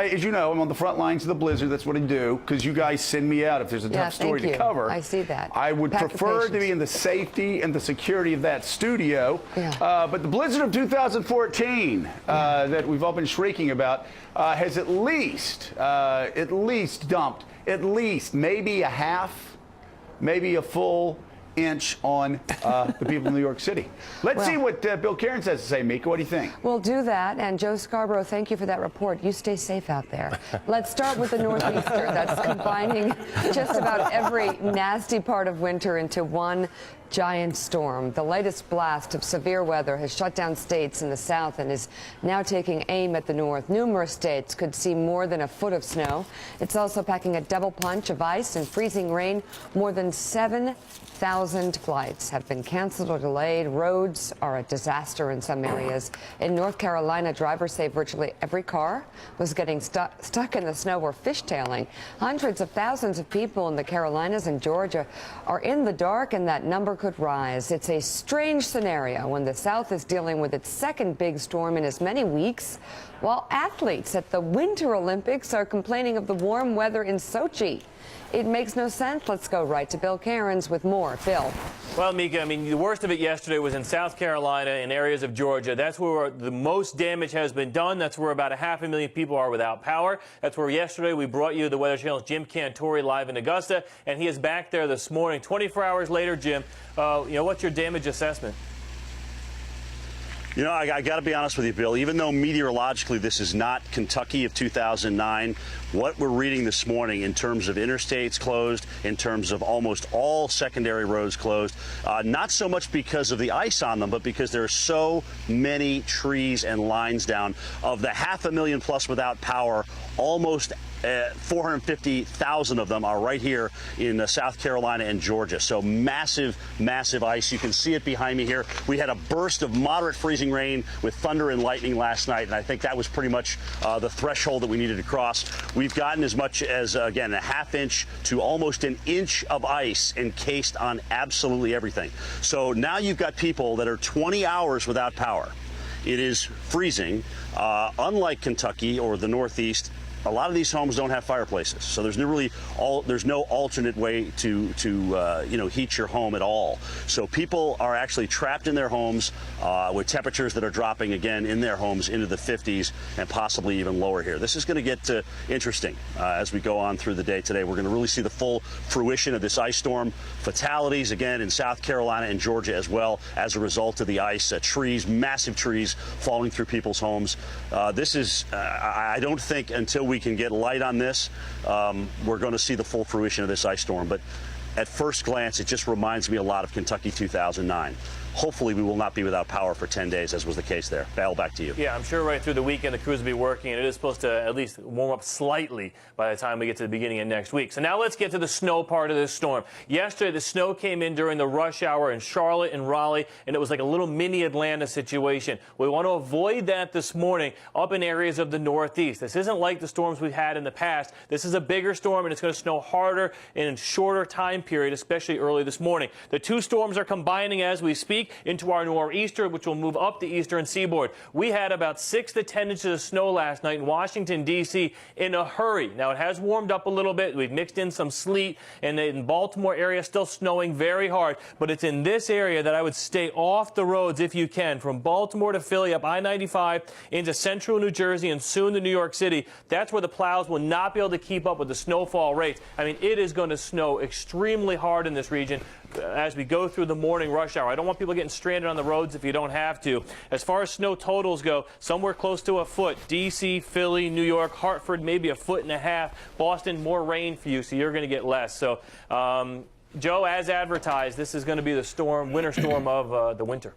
As you know, I'm on the front lines of the blizzard. That's what I do, because you guys send me out if there's a tough story to cover. I see that. I would prefer to be in the safety and the security of that studio. But the blizzard of 2014 that we've all been shrieking about has at least dumped maybe a half, maybe a full inch on the people in New York City. Let's see what Bill Karins has to say. Mika, what do you think? We'll do that. And Joe Scarborough, thank you for that report. You stay safe out there. Let's start with the Northeaster. That's combining just about every nasty part of winter into one giant storm. The latest blast of severe weather has shut down states in the south and is now taking aim at the north. Numerous states could see more than a foot of snow. It's also packing a double punch of ice and freezing rain. More than 7,000 flights have been canceled or delayed. Roads are a disaster in some areas. In North Carolina, drivers say virtually every car was getting stuck in the snow or fishtailing. Hundreds of thousands of people in the Carolinas and Georgia are in the dark, and that number could rise. It's a strange scenario when the South is dealing with its second big storm in as many weeks, while athletes at the Winter Olympics are complaining of the warm weather in Sochi. It makes no sense. Let's go right to Bill Karins with more. Bill. Well, Mika, I mean, the worst of it yesterday was in South Carolina and areas of Georgia. That's where the most damage has been done. That's where about 500,000 people are without power. That's where yesterday we brought you the Weather Channel's Jim Cantore live in Augusta, and he is back there this morning. 24 hours later, Jim, what's your damage assessment? You know, I got to be honest with you, Bill. Even though meteorologically this is not Kentucky of 2009, what we're reading this morning in terms of interstates closed, in terms of almost all secondary roads closed, not so much because of the ice on them, but because there are so many trees and lines down. Of the 500,000 plus without power, almost 450,000 of them are right here in South Carolina and Georgia. So massive, massive ice. You can see it behind me here. We had a burst of moderate freezing rain with thunder and lightning last night, and I think that was pretty much the threshold that we needed to cross. We've gotten as much as, again, a ½ inch to almost an inch of ice encased on absolutely everything. So now you've got people that are 20 hours without power. It is freezing. Unlike Kentucky or the Northeast, a lot of these homes don't have fireplaces, so there's no alternate way to heat your home at all. So people are actually trapped in their homes with temperatures that are dropping again in their homes into the 50s and possibly even lower here. This is going to get interesting as we go on through the day today. We're going to really see the full fruition of this ice storm. Fatalities again in South Carolina and Georgia as well as a result of the ice. Trees, massive trees falling through people's homes. This is, I don't think until we can get light on this, we're going to see the full fruition of this ice storm. But at first glance, it just reminds me a lot of Kentucky 2009. Hopefully we will not be without power for 10 days, as was the case there. Val, back to you. Yeah, I'm sure right through the weekend the crews will be working, and it is supposed to at least warm up slightly by the time we get to the beginning of next week. So now let's get to the snow part of this storm. Yesterday, the snow came in during the rush hour in Charlotte and Raleigh, and it was like a little mini Atlanta situation. We want to avoid that this morning up in areas of the Northeast. This isn't like the storms we've had in the past. This is a bigger storm, and it's going to snow harder in a shorter time period, especially early this morning. The two storms are combining as we speak into our nor'easter, which will move up the eastern seaboard. We had about 6 to 10 inches of snow last night in Washington, D.C. in a hurry. Now, it has warmed up a little bit. We've mixed in some sleet, and in Baltimore area, still snowing very hard. But it's in this area that I would stay off the roads if you can. From Baltimore to Philly, up I-95 into central New Jersey and soon to New York City. That's where the plows will not be able to keep up with the snowfall rates. I mean, it is going to snow extremely hard in this region as we go through the morning rush hour. I don't want people getting stranded on the roads if you don't have to. As far as snow totals go, somewhere close to a foot. D.C., Philly, New York, Hartford, maybe 1.5 feet. Boston, more rain for you, so you're going to get less. So, Joe, as advertised, this is going to be the winter storm of the winter.